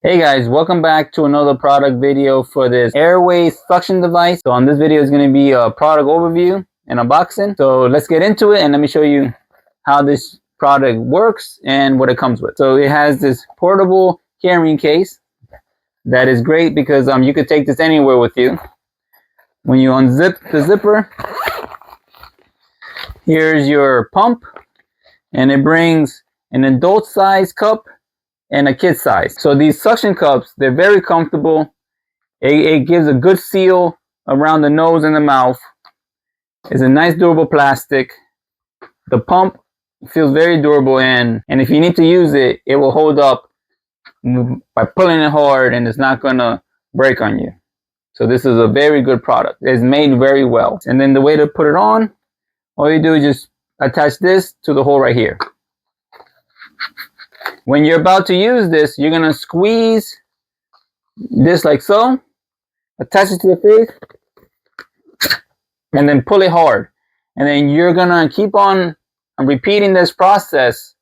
Hey guys, welcome back to another product video for this airways suction device. So on this video is going to be a product overview and unboxing. So let's get into it and let me show you how this product works and what it comes with. So it has this portable carrying case that is great because you could take this anywhere with you. When you unzip the zipper, here's your pump, and it brings an adult size cup and a kid size. So these suction cups, they're very comfortable. It gives a good seal around the nose and the mouth. It's a nice durable plastic. The pump feels very durable, and if you need to use it, it will hold up by pulling it hard and it's not gonna break on you. So this is a very good product. It's made very well. And then the way to put it on, all you do is just attach this to the hole right here. When you're about to use this, you're gonna squeeze this like so, attach it to the face, and then pull it hard. And then you're gonna keep on repeating this process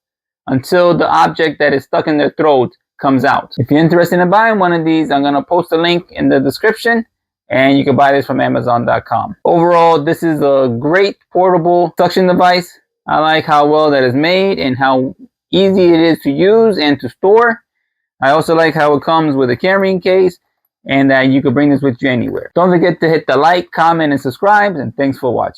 until the object that is stuck in their throat comes out. If you're interested in buying one of these, I'm gonna post a link in the description, and you can buy this from Amazon.com. Overall, this is a great portable suction device. I like how well that is made and how easy it is to use and to store. I also like how it comes with a carrying case and that you can bring this with you anywhere. Don't forget to hit the like, comment, and subscribe, and thanks for watching.